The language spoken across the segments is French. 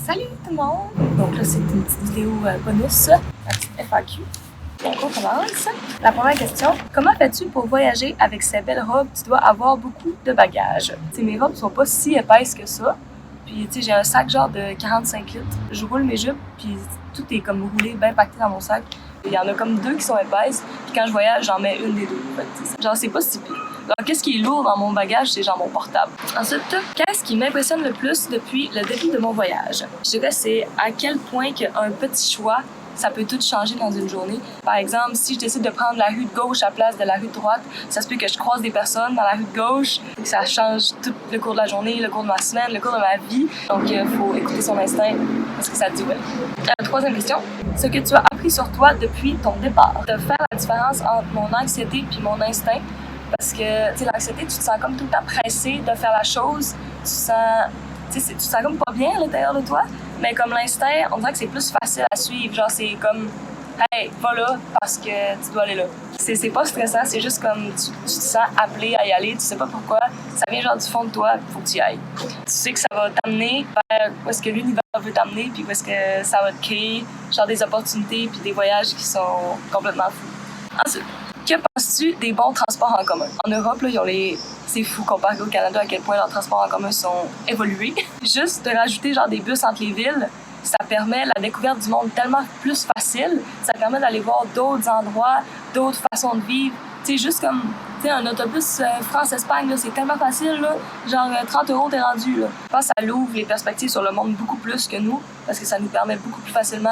Salut tout le monde! Donc là, c'est une petite vidéo bonus, la petite FAQ. Donc on commence. La première question, comment fais-tu pour voyager avec ces belles robes? Tu dois avoir beaucoup de bagages. T'sais, mes robes sont pas si épaisses que ça. Puis tu sais, j'ai un sac genre de 45 litres. Je roule mes jupes, puis tout est comme roulé, bien pacté dans mon sac. Il y en a comme 2 qui sont épaisses, puis quand je voyage, j'en mets une des 2. En fait, genre, c'est pas si pire. Alors, qu'est-ce qui est lourd dans mon bagage? C'est genre mon portable. Ensuite, qu'est-ce qui m'impressionne le plus depuis le début de mon voyage? Je dirais c'est à quel point qu'un petit choix, ça peut tout changer dans une journée. Par exemple, si je décide de prendre la rue de gauche à la place de la rue de droite, ça se peut que je croise des personnes dans la rue de gauche, et que ça change tout le cours de la journée, le cours de ma semaine, le cours de ma vie. Donc, il faut écouter son instinct parce que ça te dit ouais. Troisième question, ce que tu as appris sur toi depuis ton départ. De faire la différence entre mon anxiété puis mon instinct. Parce que, tu sais, l'anxiété, tu te sens comme tout le temps pressé de faire la chose. Tu te sens comme pas bien à l'intérieur de toi. Mais comme l'instinct, on dirait que c'est plus facile à suivre. Genre, c'est comme, hey, va là parce que tu dois aller là. C'est pas stressant, c'est juste comme tu te sens appelé à y aller. Tu sais pas pourquoi. Ça vient genre du fond de toi, il faut que tu y ailles. Tu sais que ça va t'amener vers où est-ce que l'univers veut t'amener, puis où est-ce que ça va te créer genre des opportunités puis des voyages qui sont complètement fous. Ensuite, que penses-tu des bons transports en commun? En Europe, là, c'est fou comparé au Canada à quel point leurs transports en commun sont évolués. Juste de rajouter genre des bus entre les villes, ça permet la découverte du monde tellement plus facile. Ça permet d'aller voir d'autres endroits, d'autres façons de vivre. Tu sais, juste comme un autobus France-Espagne, c'est tellement facile, là. Genre 30 € t'es rendu. Là. Je pense que ça l'ouvre les perspectives sur le monde beaucoup plus que nous, parce que ça nous permet beaucoup plus facilement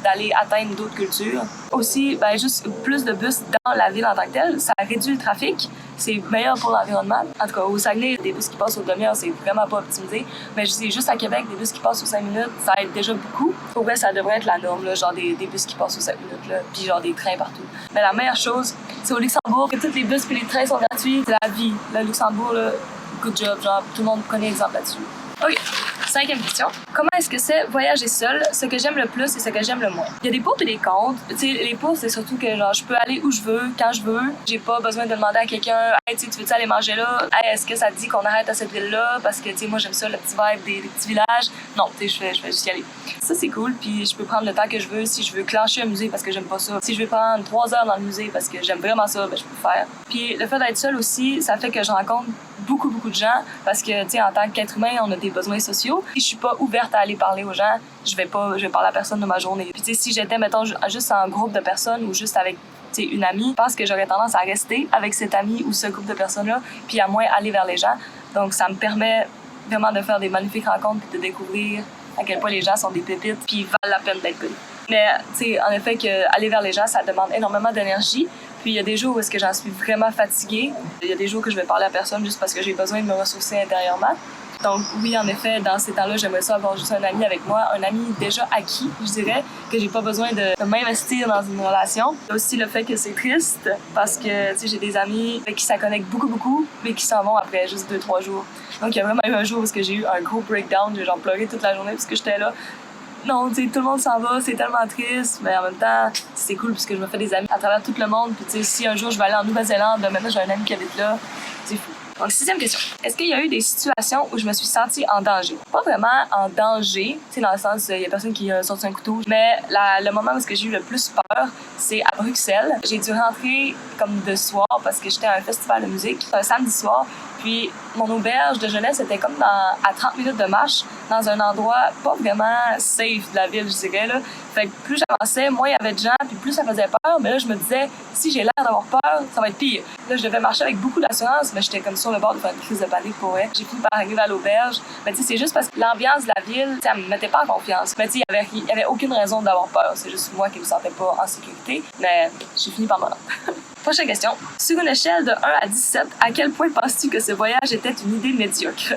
d'aller atteindre d'autres cultures. Aussi, juste plus de bus dans la ville en tant que telle, ça réduit le trafic, c'est meilleur pour l'environnement. En tout cas, au Saguenay, des bus qui passent aux demi-heures, c'est vraiment pas optimisé. Mais je sais, juste à Québec, des bus qui passent aux 5 minutes, ça aide déjà beaucoup. Pour vrai, ça devrait être la norme, là, genre des bus qui passent aux 5 minutes, là, puis genre des trains partout. Mais la meilleure chose, c'est au Luxembourg, que tous les bus et les trains sont gratuits, c'est la vie. Le Luxembourg, là, good job, genre tout le monde connaît l'exemple là-dessus. OK. 5e question. Comment est-ce que c'est voyager seul? Ce que j'aime le plus et ce que j'aime le moins. Il y a des pour et des contre. Tu sais, les pour, c'est surtout que genre je peux aller où je veux, quand je veux. J'ai pas besoin de demander à quelqu'un, hey, tu veux-tu aller manger là? Hey, est-ce que ça te dit qu'on arrête à cette ville-là? Parce que, tu sais, moi, j'aime ça, le petit vibe des petits villages. Non, tu sais, je vais juste y aller. Ça, c'est cool. Puis je peux prendre le temps que je veux. Si je veux clencher un musée parce que j'aime pas ça. Si je veux prendre 3 heures dans le musée parce que j'aime vraiment ça, je peux le faire. Puis le fait d'être seul aussi, ça fait que je rencontre beaucoup de gens parce que, tu sais, en tant qu'être humain, on a des besoins sociaux. Si je suis pas ouverte à aller parler aux gens, je vais parler à personne de ma journée. Puis, tu sais, si j'étais, mettons, juste en groupe de personnes ou juste avec, tu sais, une amie, je pense que j'aurais tendance à rester avec cette amie ou ce groupe de personnes-là, puis à moins aller vers les gens. Donc, ça me permet vraiment de faire des magnifiques rencontres puis de découvrir à quel point les gens sont des pépites puis valent la peine d'être connus. Mais, tu sais, en effet, aller vers les gens, ça demande énormément d'énergie. Puis il y a des jours où est-ce que j'en suis vraiment fatiguée. Il y a des jours que je vais parler à personne juste parce que j'ai besoin de me ressourcer intérieurement. Donc oui, en effet, dans ces temps-là, j'aimerais ça avoir juste un ami avec moi, un ami déjà acquis, je dirais, que j'ai pas besoin de m'investir dans une relation. Il y a aussi le fait que c'est triste parce que, tu sais, j'ai des amis avec qui ça connecte beaucoup, mais qui s'en vont après juste 2-3 jours. Donc il y a vraiment eu un jour où j'ai eu un gros breakdown, j'ai genre pleuré toute la journée parce que j'étais là. Non, tu sais, tout le monde s'en va, c'est tellement triste, mais en même temps, c'est cool parce que je me fais des amis à travers tout le monde. Puis tu sais, si un jour je vais aller en Nouvelle-Zélande, maintenant j'ai un ami qui habite là, c'est fou. Donc, 6e question. Est-ce qu'il y a eu des situations où je me suis sentie en danger? Pas vraiment en danger, tu sais, dans le sens, il y a personne qui a sorti un couteau, mais le moment où j'ai eu le plus peur, c'est à Bruxelles. J'ai dû rentrer comme de soir parce que j'étais à un festival de musique, un samedi soir. Puis mon auberge de jeunesse était comme à 30 minutes de marche, dans un endroit pas vraiment safe de la ville, je dirais, là. Fait que plus j'avançais, moins il y avait de gens, puis plus ça faisait peur. Mais là, je me disais, si j'ai l'air d'avoir peur, ça va être pire. Là, je devais marcher avec beaucoup d'assurance, mais j'étais comme sur le bord de faire une crise de panique pour elle. J'ai fini par arriver à l'auberge. Mais tu sais, c'est juste parce que l'ambiance de la ville, ça me mettait pas en confiance. Mais tu sais, il y avait aucune raison d'avoir peur. C'est juste moi qui me sentais pas en sécurité. Mais j'ai fini par m'en rendre. Prochaine question. Sur une échelle de 1 à 17, à quel point penses-tu que ce voyage était une idée médiocre?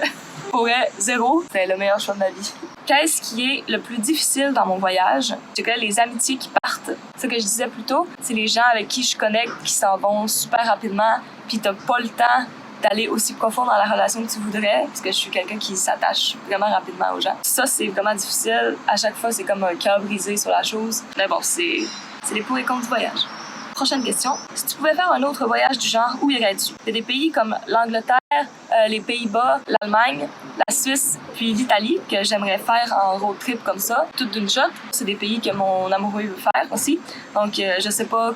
Pour elle, 0, c'est le meilleur choix de ma vie. Qu'est-ce qui est le plus difficile dans mon voyage? Je dirais les amitiés qui partent. Ce que je disais plus tôt, c'est les gens avec qui je connecte, qui s'en vont super rapidement, puis t'as pas le temps d'aller aussi profond dans la relation que tu voudrais, parce que je suis quelqu'un qui s'attache vraiment rapidement aux gens. Ça, c'est vraiment difficile. À chaque fois, c'est comme un cœur brisé sur la chose. Mais bon, c'est les pour et contre du voyage. Prochaine question. Si tu pouvais faire un autre voyage du genre, où irais-tu? Il y a des pays comme l'Angleterre, les Pays-Bas, l'Allemagne, la Suisse, puis l'Italie, que j'aimerais faire en road trip comme ça, toute d'une shot. C'est des pays que mon amoureux veut faire aussi. Donc, je sais pas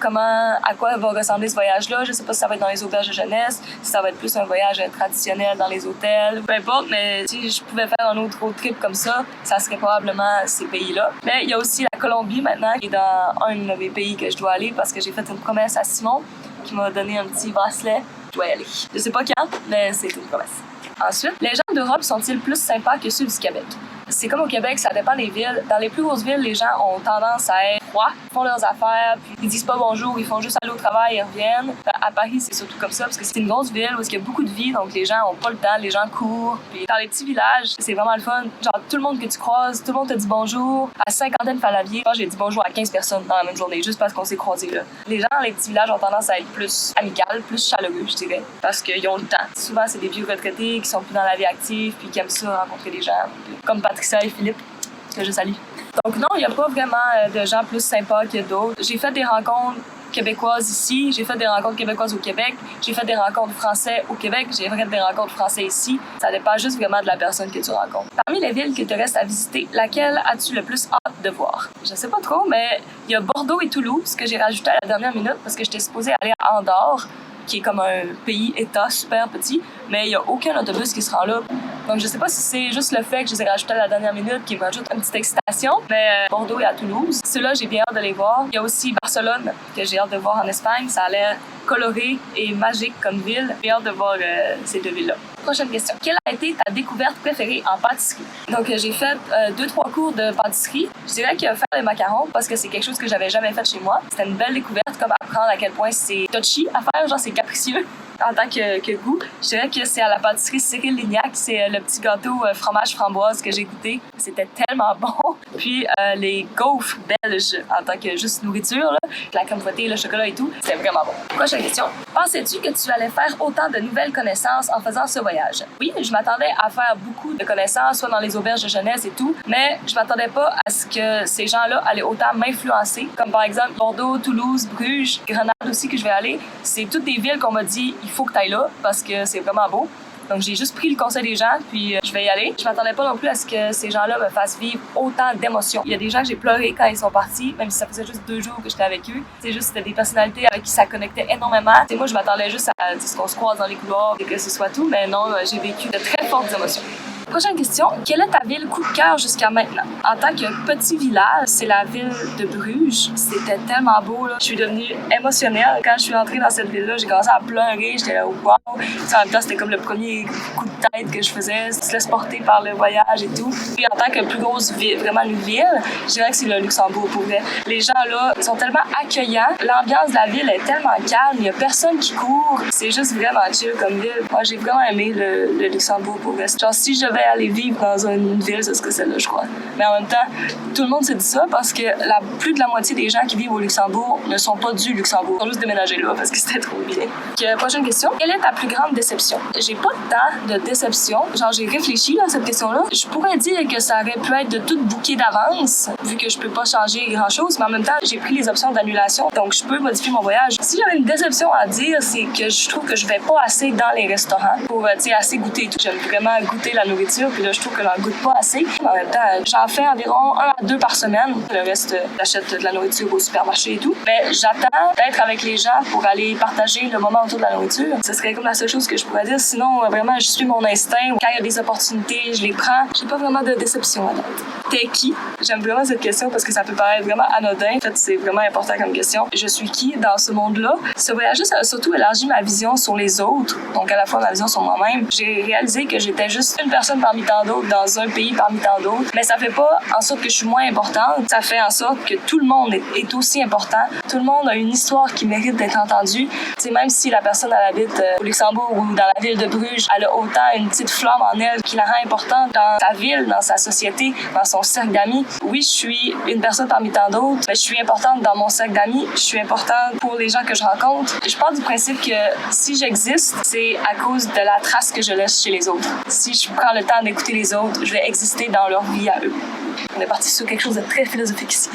à quoi va ressembler ce voyage-là. Je sais pas si ça va être dans les auberges de jeunesse, si ça va être plus un voyage traditionnel dans les hôtels, peu importe, mais si je pouvais faire un autre road trip comme ça serait probablement ces pays-là. Mais il y a aussi la Colombie maintenant, qui est dans un de mes pays que je dois aller parce que j'ai fait une promesse à Simon qui m'a donné un petit bracelet. Je dois y aller. Je sais pas quand, mais c'est une promesse. Ensuite, les gens d'Europe sont-ils plus sympas que ceux du Québec? C'est comme au Québec, ça dépend des villes. Dans les plus grosses villes, les gens ont tendance à être froids, ils font leurs affaires, puis ils disent pas bonjour, ils font juste aller au travail, ils reviennent. À Paris, c'est surtout comme ça, parce que c'est une grosse ville où il y a beaucoup de vie, donc les gens ont pas le temps, les gens courent. Puis dans les petits villages, c'est vraiment le fun. Genre, tout le monde que tu croises, tout le monde te dit bonjour. À cinquantaine Falavier, j'ai dit bonjour à 15 personnes dans la même journée, juste parce qu'on s'est croisés là. Les gens dans les petits villages ont tendance à être plus amicales, plus chaleureux, je dirais, parce qu'ils ont le temps. Souvent, c'est des vieux retraités qui sont plus dans la vie active, puis qui aiment ça rencontrer des gens, comme Patricia et Philippe, que je salue. Donc non, il n'y a pas vraiment de gens plus sympas que d'autres. J'ai fait des rencontres québécoises ici, j'ai fait des rencontres québécoises au Québec, j'ai fait des rencontres français au Québec, j'ai fait des rencontres français ici. Ça dépend juste vraiment de la personne que tu rencontres. Parmi les villes qui te restent à visiter, laquelle as-tu le plus hâte de voir? Je sais pas trop, mais il y a Bordeaux et Toulouse que j'ai rajouté à la dernière minute parce que j'étais supposée aller à Andorre, qui est comme un pays-État super petit, mais il n'y a aucun autobus qui se rend là. Donc, je sais pas si c'est juste le fait que je les ai rajoutés à la dernière minute qui m'ajoute une petite excitation, mais Bordeaux et à Toulouse, ceux-là, j'ai bien hâte de les voir. Il y a aussi Barcelone, que j'ai hâte de voir en Espagne. Ça a l'air coloré et magique comme ville. J'ai hâte de voir ces deux villes-là. Prochaine question. Quelle a été ta découverte préférée en pâtisserie? Donc, j'ai fait 2-3 cours de pâtisserie. Je dirais que faire les macarons, parce que c'est quelque chose que j'avais jamais fait chez moi. C'était une belle découverte, comme apprendre à quel point c'est touchy à faire, genre c'est capricieux en tant que goût. Je dirais que c'est à la pâtisserie Cyril Lignac, c'est le petit gâteau fromage framboise que j'ai goûté. C'était tellement bon. Puis les gaufres belges en tant que juste nourriture, là, la crème fouettée, le chocolat et tout, c'était vraiment bon. Prochaine question. Pensais-tu que tu allais faire autant de nouvelles connaissances en faisant ce voyage? Oui, je m'attendais à faire beaucoup de connaissances, soit dans les auberges de jeunesse et tout, mais je m'attendais pas à ce que ces gens-là allaient autant m'influencer, comme par exemple Bordeaux, Toulouse, Bruges, Grenade aussi que je vais aller. C'est toutes des villes qu'on m'a dit il faut que tu ailles là parce que c'est vraiment beau. Donc, j'ai juste pris le conseil des gens, puis je vais y aller. Je m'attendais pas non plus à ce que ces gens-là me fassent vivre autant d'émotions. Il y a des gens que j'ai pleuré quand ils sont partis, même si ça faisait juste 2 jours que j'étais avec eux. C'est juste, c'était des personnalités avec qui ça connectait énormément. Et moi, je m'attendais juste à ce qu'on se croise dans les couloirs et que ce soit tout, mais non, j'ai vécu de très fortes émotions. Prochaine question. Quelle est ta ville coup de cœur jusqu'à maintenant? En tant que petit village, c'est la ville de Bruges. C'était tellement beau, là. Je suis devenue émotionnelle. Quand je suis entrée dans cette ville-là, j'ai commencé à pleurer. J'étais là, wow! En même temps, c'était comme le premier coup de tête que je faisais. Se laisser porter par le voyage et tout. Puis en tant que plus grosse ville, vraiment une ville, je dirais que c'est le Luxembourg pour vrai. Les gens là, ils sont tellement accueillants. L'ambiance de la ville est tellement calme. Il y a personne qui court. C'est juste vraiment chill comme ville. Moi, j'ai vraiment aimé le Luxembourg pour vrai. Genre, si je devais aller vivre dans une ville, ce serait celle-là, je crois. Mais en même temps, tout le monde se dit ça parce que plus de la moitié des gens qui vivent au Luxembourg ne sont pas du Luxembourg. Ils ont juste déménagé là parce que c'était trop bien. Donc, prochaine question. Quelle est ta plus grande déception? J'ai pas tant de déception. Genre, j'ai réfléchi là, à cette question-là. Je pourrais dire que ça aurait pu être de tout booker d'avance, vu que je peux pas changer grand-chose, mais en même temps, j'ai pris les options d'annulation, donc je peux modifier mon voyage. Si j'avais une déception à dire, c'est que je trouve que je vais pas assez dans les restaurants pour, assez goûter et tout. J'aime vraiment goûter la nourriture, puis là, je trouve que j'en goûte pas assez. En même temps, j'en fais environ 1 à 2 par semaine. Le reste, j'achète de la nourriture au supermarché et tout. Mais j'attends d'être avec les gens pour aller partager le moment autour de la nourriture. Ce serait comme la seule chose que je pourrais dire. Sinon, vraiment, je suis mon instinct. Quand il y a des opportunités, je les prends. J'ai pas vraiment de déception à date. T'es qui? J'aime vraiment cette question parce que ça peut paraître vraiment anodin. En fait, c'est vraiment important comme question. Je suis qui dans ce monde-là? Ce voyage, ça a surtout élargi ma vision sur les autres. Donc, à la fois ma vision sur moi-même. J'ai réalisé que j'étais juste une personne parmi tant d'autres dans un pays parmi tant d'autres. Mais ça fait pas en sorte que je suis moins importante. Ça fait en sorte que tout le monde est aussi important. Tout le monde a une histoire qui mérite d'être entendue. T'sais, même si la personne elle habite au Luxembourg ou dans la ville de Bruges, elle a autant une petite flamme en elle qui la rend importante dans sa ville, dans sa société, dans son cercle d'amis. Oui, je suis une personne parmi tant d'autres, mais je suis importante dans mon cercle d'amis. Je suis importante pour les gens que je rencontre. Je pars du principe que si j'existe, c'est à cause de la trace que je laisse chez les autres. Si je prends le temps d'écouter les autres, je vais exister dans leur vie à eux. On est parti sur quelque chose de très philosophique ici.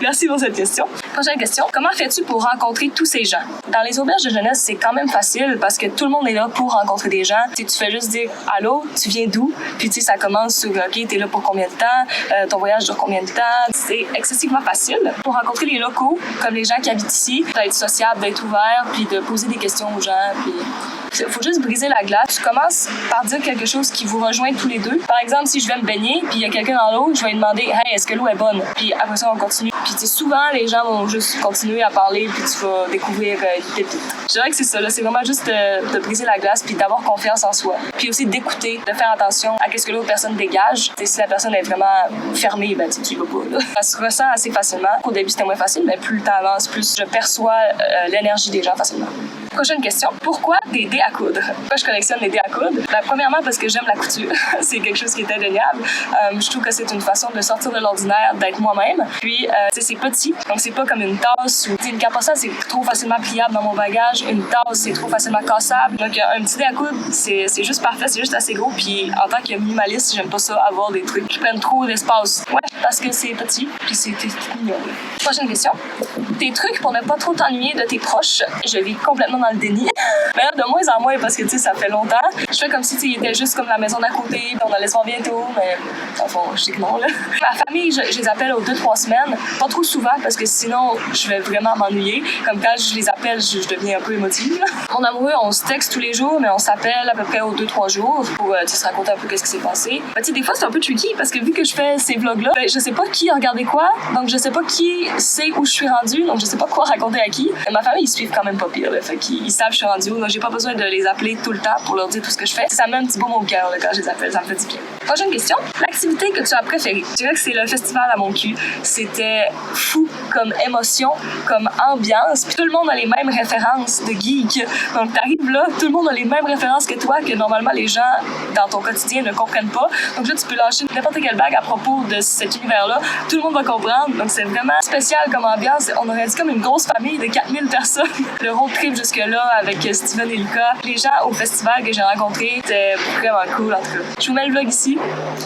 Merci pour cette question. Prochaine question. Comment fais-tu pour rencontrer tous ces gens? Dans les auberges de jeunesse, c'est quand même facile parce que tout le monde est là pour rencontrer des gens. Tu fais juste dire « Allô, tu viens d'où? » Puis ça commence sur « OK, t'es là pour combien de temps? Ton voyage dure combien de temps? » C'est excessivement facile. Pour rencontrer les locaux, comme les gens qui habitent ici, d'être sociable, d'être ouvert, puis de poser des questions aux gens. Puis il faut juste briser la glace. Tu commences par dire quelque chose qui vous rejoint tous les deux. Par exemple, si je vais me baigner, puis il y a quelqu'un dans l'eau, je vais lui demander « Hey, est-ce que l'eau est bonne? » Puis après ça, on continue. Puis souvent, les gens vont juste continuer à parler, puis tu vas découvrir des pépites. Je dirais que c'est ça, là. C'est vraiment juste de briser la glace, puis d'avoir confiance en soi. Puis aussi d'écouter, de faire attention à ce que l'autre personne dégage. Et si la personne est vraiment fermée, ben tu vas pas, là. Ça se ressent assez facilement. Au début, c'était moins facile, mais plus le temps avance, plus je perçois l'énergie des gens facilement. Prochaine question. Pourquoi des dés à coudre? Pourquoi je collectionne les dés à coudre? Ben, premièrement, parce que j'aime la couture. C'est quelque chose qui est indéniable. Je trouve que c'est une façon de sortir de l'ordinaire, d'être moi-même. Puis, c'est petit, donc c'est pas comme une tasse ou une carte postale, c'est trop facilement pliable dans mon bagage. Une tasse, c'est trop facilement cassable. Donc, un petit dé à coudre, c'est juste parfait, c'est juste assez gros. Puis, en tant que minimaliste, j'aime pas ça, avoir des trucs qui prennent trop d'espace. Ouais, parce que c'est petit, puis c'est mignon. Prochaine question. Tes trucs pour ne pas trop t'ennuyer de tes proches. Je vis complètement dans le déni. Mais là, de moins en moins, parce que, tu sais, ça fait longtemps. Je fais comme si, tu sais, il était juste comme la maison d'à côté, puis on allait se voir bientôt, mais, enfin, je sais que non, là. Ma famille, je les appelle aux 2-3 semaines. Pas trop souvent, parce que sinon, je vais vraiment m'ennuyer. Comme quand je les appelle, je deviens un peu émotive. Mon amoureux, on se texte tous les jours, mais on s'appelle à peu près aux 2-3 jours pour, se raconter un peu qu'est-ce qui s'est passé. Ben, tu sais, des fois, c'est un peu tricky, parce que vu que je fais ces vlogs-là, ben, je sais pas qui a regardé quoi, donc je sais pas qui sait où je suis rendue, donc je sais pas quoi raconter à qui. Et ma famille, ils suivent quand même pas pire, là. Fait qu'ils savent je suis rendue où, donc j'ai pas besoin de les appeler tout le temps pour leur dire tout ce que je fais. Ça me met un petit baume au cœur, là, quand je les appelle, ça me fait du bien. Prochaine question. L'activité que tu as préférée? Je dirais que c'est le festival à mon cul. C'était fou comme émotion, comme ambiance. Puis tout le monde a les mêmes références de geek. Donc t'arrives là, tout le monde a les mêmes références que toi, que normalement les gens dans ton quotidien ne comprennent pas. Donc là, tu peux lâcher n'importe quelle blague à propos de cet univers-là. Tout le monde va comprendre. Donc c'est vraiment spécial comme ambiance. On aurait dit comme une grosse famille de 4000 personnes. Le road trip jusque-là avec Steven et Lucas. Les gens au festival que j'ai rencontrés, c'était vraiment cool en tout cas. Je vous mets le vlog ici,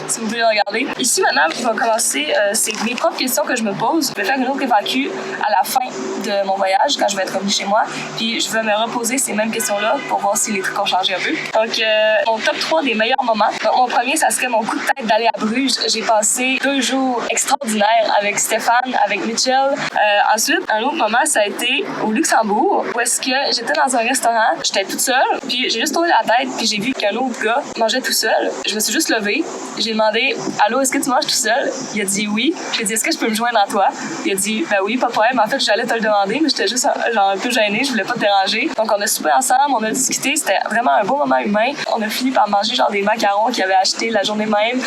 si vous voulez le regarder. Ici maintenant, je vais commencer, c'est mes propres questions que je me pose. Je vais faire une autre FAQ à la fin de mon voyage, quand je vais être revenue chez moi. Puis je vais me reposer ces mêmes questions-là pour voir si les trucs ont changé un peu. Donc, mon top 3 des meilleurs moments. Donc, mon premier, ça serait mon coup de tête d'aller à Bruges. J'ai passé 2 jours extraordinaires avec Stéphane, avec Mitchell. Ensuite, un autre moment, ça a été au Luxembourg, où est-ce que j'étais dans un restaurant, j'étais toute seule, puis j'ai juste tourné la tête, puis j'ai vu qu'un autre gars mangeait tout seul. Je me suis juste levée, j'ai demandé « Allô, est-ce que tu manges tout seul? » Il a dit oui. J'ai dit « Est-ce que je peux me joindre à toi? » Il a dit « Ben oui, pas de problème. En fait, j'allais te le demander, mais j'étais juste genre un peu gênée, je voulais pas te déranger. » Donc, on a soupé ensemble, on a discuté, c'était vraiment un beau moment humain. On a fini par manger genre des macarons qu'il avait achetés la journée même.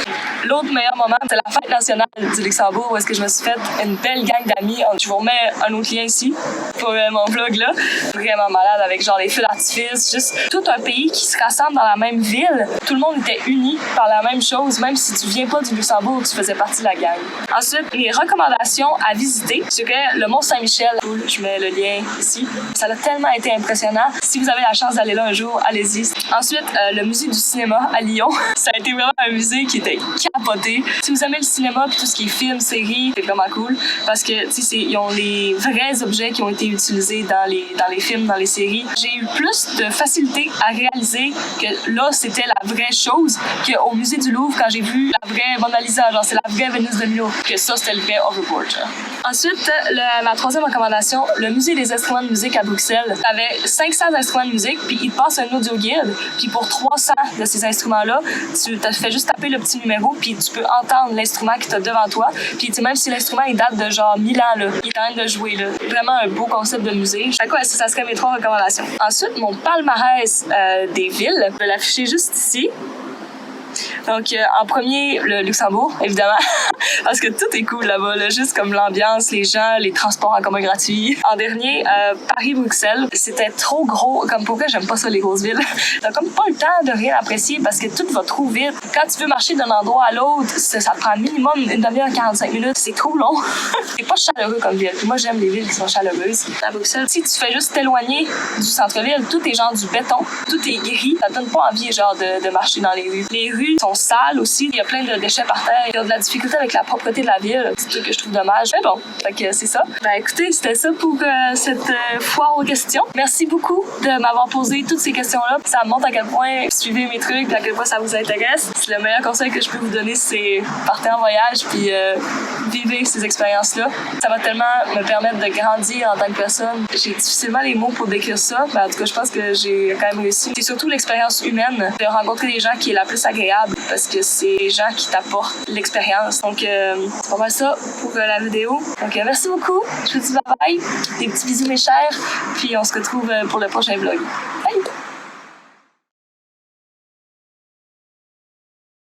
L'autre meilleur moment, c'est la fête nationale du Luxembourg, où est-ce que je me suis fait une belle gang d'amis. Je vous remets un autre lien ici pour mon vlog là. Vraiment malade avec genre les feux d'artifice, juste tout un pays qui se rassemble dans la même ville. Tout le monde était uni par la même chose, même si tu viens pas du Luxembourg, tu faisais partie de la gang. Ensuite, les recommandations à visiter, je dirais le Mont Saint-Michel. Je mets le lien ici. Ça a tellement été impressionnant. Si vous avez la chance d'aller là un jour, allez-y. Ensuite, le musée du cinéma à Lyon. Ça a été vraiment un musée qui était capoté. Si vous aimez le cinéma puis tout ce qui est film, série, c'est vraiment cool parce que tu sais, ils ont les vrais objets qui ont été utilisés dans les films, dans les séries. J'ai eu plus de facilité à réaliser que là, c'était la vraie chose qu'au musée du Louvre quand j'ai vu la vraie Mona Lisa, genre c'est la vraie Vénus de Milo, que ça, c'était le vrai Overboard. Ensuite, ma troisième recommandation, le musée des instruments de musique à Bruxelles. Ça avait 500 instruments de musique, puis il te passe un audio guide, puis pour 300 de ces instruments-là, tu te fais juste taper le petit numéro, puis tu peux entendre l'instrument qui est devant toi. Puis même si l'instrument il date de genre 1000 ans, là, il est en train de jouer. Là. Vraiment un beau concept de musée. À quoi ça serait mes 3 recommandations. Ensuite, mon palmarès des villes, je vais l'afficher juste ici. Donc, en premier, le Luxembourg, évidemment, parce que tout est cool là-bas, là, juste comme l'ambiance, les gens, les transports en commun gratuits. En dernier, Paris-Bruxelles, c'était trop gros, comme pourquoi j'aime pas ça les grosses villes. T'as comme pas le temps de rien apprécier parce que tout va trop vite. Quand tu veux marcher d'un endroit à l'autre, ça te prend minimum une demi-heure, 45 minutes, c'est trop long. C'est pas chaleureux comme ville. Puis moi, j'aime les villes qui sont chaleureuses. À Bruxelles, si tu fais juste t'éloigner du centre-ville, tout est genre du béton, tout est gris, ça te donne pas envie genre de marcher dans les rues. Les rues sont sales aussi, il y a plein de déchets par terre, il y a de la difficulté avec la propreté de la ville. C'est tout que je trouve dommage. Mais bon, fait que c'est ça. Ben écoutez, c'était ça pour cette foire aux questions. Merci beaucoup de m'avoir posé toutes ces questions-là. Ça me montre à quel point vous suivez mes trucs et à quel point ça vous intéresse. C'est le meilleur conseil que je peux vous donner, c'est partez en voyage puis vivez ces expériences-là. Ça va tellement me permettre de grandir en tant que personne. J'ai difficilement les mots pour décrire ça, mais en tout cas, je pense que j'ai quand même réussi. C'est surtout l'expérience humaine de rencontrer des gens qui est la plus agréable parce que c'est les gens qui t'apportent l'expérience. Donc, c'est pas mal ça pour la vidéo. Donc, merci beaucoup. Je vous dis bye bye. Des petits bisous, mes chers. Puis, on se retrouve pour le prochain vlog. Bye!